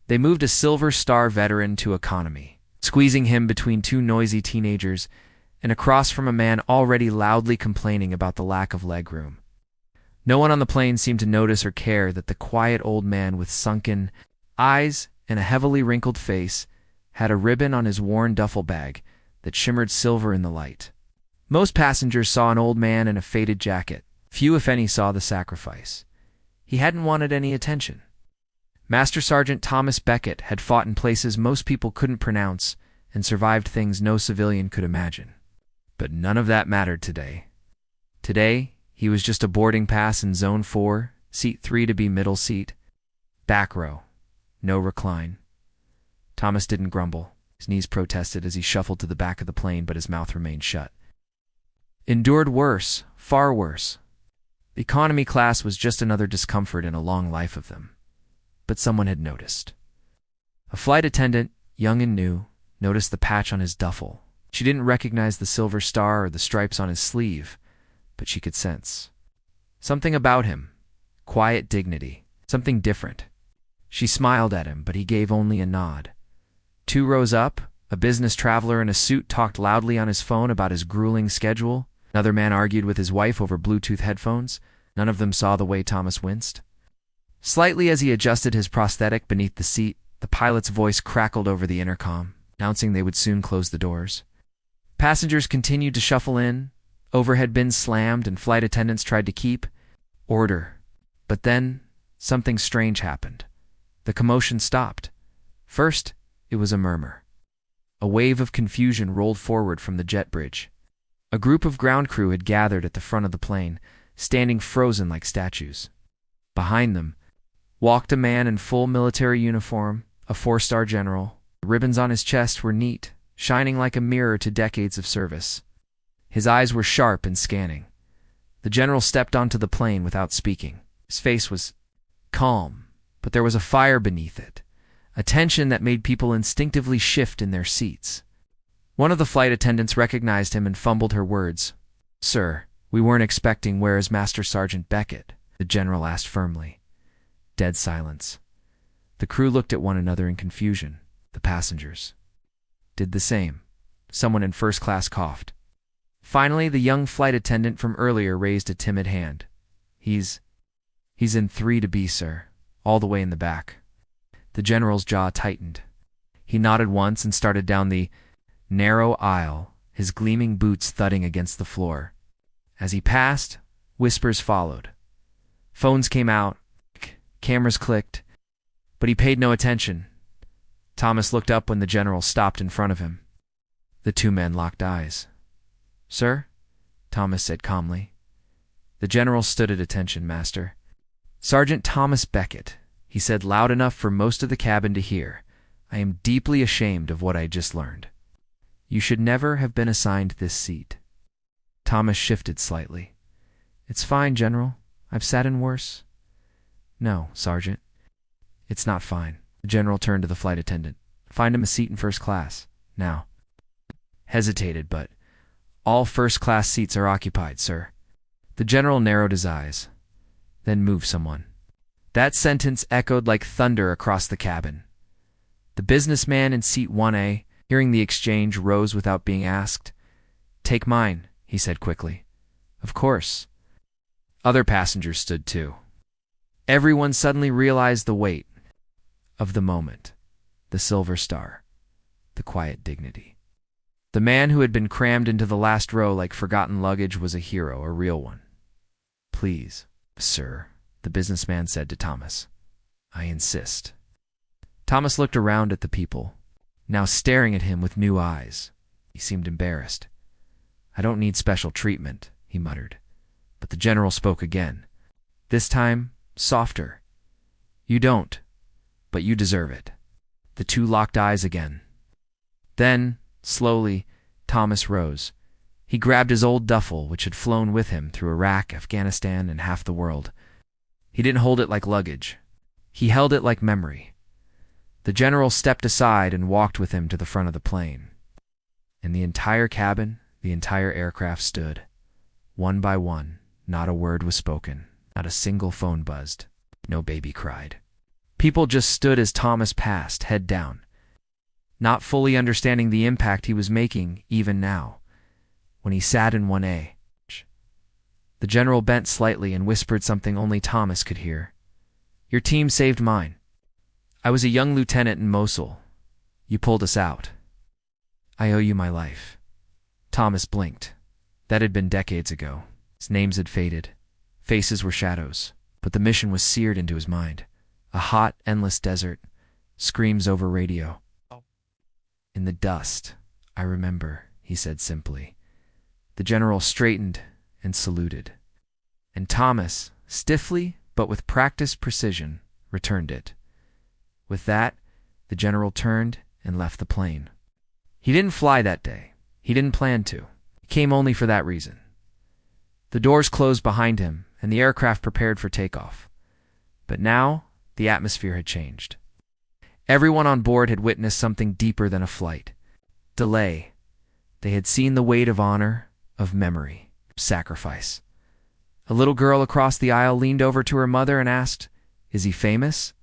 They moved a Silver Star veteran to economy, squeezing him between two noisy teenagers and across from a man already loudly complaining about the lack of legroom. No one on the plane seemed to notice or care that the quiet old man with sunken eyes and a heavily wrinkled face had a ribbon on his worn duffel bag that shimmered silver in the light. Most passengers saw an old man in a faded jacket. Few, if any, saw the sacrifice. He hadn't wanted any attention. Master Sergeant Thomas Beckett had fought in places most people couldn't pronounce and survived things no civilian could imagine. But none of that mattered today. Today, he was just a boarding pass in Zone 4, Seat 3 to be middle seat. Back row. No recline. Thomas didn't grumble. His knees protested as he shuffled to the back of the plane, but his mouth remained shut. Endured worse, far worse. The economy class was just another discomfort in a long life of them. But someone had noticed. A flight attendant, young and new, noticed the patch on his duffel. She didn't recognize the silver star or the stripes on his sleeve, but she could sense something about him, quiet dignity, something different. She smiled at him, but he gave only a nod. 2 rows up, a business traveler in a suit talked loudly on his phone about his grueling schedule. Another man argued with his wife over Bluetooth headphones. None of them saw the way Thomas winced. Slightly as he adjusted his prosthetic beneath the seat, the pilot's voice crackled over the intercom, announcing they would soon close the doors. Passengers continued to shuffle in, overhead bins slammed, and flight attendants tried to keep order. But then, something strange happened. The commotion stopped. First, it was a murmur. A wave of confusion rolled forward from the jet bridge. A group of ground crew had gathered at the front of the plane, standing frozen like statues. Behind them walked a man in full military uniform, a 4-star general. The ribbons on his chest were neat, shining like a mirror to decades of service. His eyes were sharp and scanning. The general stepped onto the plane without speaking. His face was calm, but there was a fire beneath it, a tension that made people instinctively shift in their seats. One of the flight attendants recognized him and fumbled her words. "Sir, we weren't expecting. Where is Master Sergeant Beckett?" the general asked firmly. Dead silence. The crew looked at one another in confusion. The passengers did the same. Someone in first class coughed. Finally, the young flight attendant from earlier raised a timid hand. He's in 3 to be, sir, all the way in the back." The general's jaw tightened. He nodded once and started down the narrow aisle, his gleaming boots thudding against the floor. As he passed, whispers followed. Phones came out, cameras clicked, but he paid no attention. Thomas looked up when the general stopped in front of him. The 2 men locked eyes. "Sir?" Thomas said calmly. The general stood at attention, Master. "Sergeant Thomas Beckett," he said loud enough for most of the cabin to hear. "I am deeply ashamed of what I just learned. You should never have been assigned this seat." Thomas shifted slightly. "It's fine, General. I've sat in worse." "No, Sergeant. It's not fine." The general turned to the flight attendant. "Find him a seat in first class. Now." Hesitated, but "All first-class seats are occupied, sir." The general narrowed his eyes. "Then move someone." That sentence echoed like thunder across the cabin. The businessman in seat 1A, hearing the exchange, rose without being asked. "Take mine," he said quickly. "Of course." Other passengers stood too. Everyone suddenly realized the weight of the moment. The silver star. The quiet dignity. The man who had been crammed into the last row like forgotten luggage was a hero, a real one. "Please, sir," the businessman said to Thomas. "I insist." Thomas looked around at the people, now staring at him with new eyes. He seemed embarrassed. "I don't need special treatment," he muttered. But the general spoke again. This time, softer. "You don't, but you deserve it." The 2 locked eyes again. Then, slowly, Thomas rose. He grabbed his old duffel, which had flown with him through Iraq, Afghanistan, and half the world. He didn't hold it like luggage. He held it like memory. The general stepped aside and walked with him to the front of the plane. And the entire cabin, the entire aircraft stood. One by one, not a word was spoken, not a single phone buzzed, no baby cried. People just stood as Thomas passed, head down, not fully understanding the impact he was making even now, when he sat in 1A. The general bent slightly and whispered something only Thomas could hear. "Your team saved mine. I was a young lieutenant in Mosul. You pulled us out. I owe you my life." Thomas blinked. That had been decades ago. His names had faded. Faces were shadows. But the mission was seared into his mind. A hot, endless desert. Screams over radio. "In the dust, I remember," he said simply. The general straightened and saluted. And Thomas, stiffly but with practiced precision, returned it. With that, the general turned and left the plane. He didn't fly that day. He didn't plan to. He came only for that reason. The doors closed behind him, and the aircraft prepared for takeoff. But now, the atmosphere had changed. Everyone on board had witnessed something deeper than a flight. Delay. They had seen the weight of honor, of memory, sacrifice. A little girl across the aisle leaned over to her mother and asked, "Is he famous?"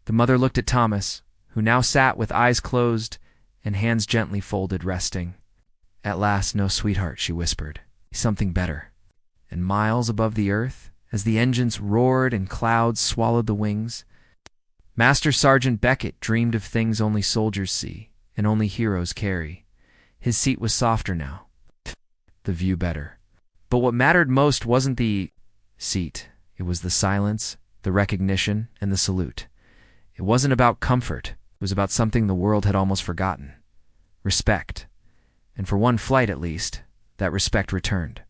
The mother looked at Thomas, who now sat with eyes closed and hands gently folded, resting. "At last, no, sweetheart," she whispered. "He's something better." And miles above the earth, as the engines roared and clouds swallowed the wings, Master Sergeant Beckett dreamed of things only soldiers see and only heroes carry. His seat was softer now, the view better. But what mattered most wasn't the seat. It was the silence, the recognition, and the salute. It wasn't about comfort. It was about something the world had almost forgotten. Respect. And for one flight at least, that respect returned.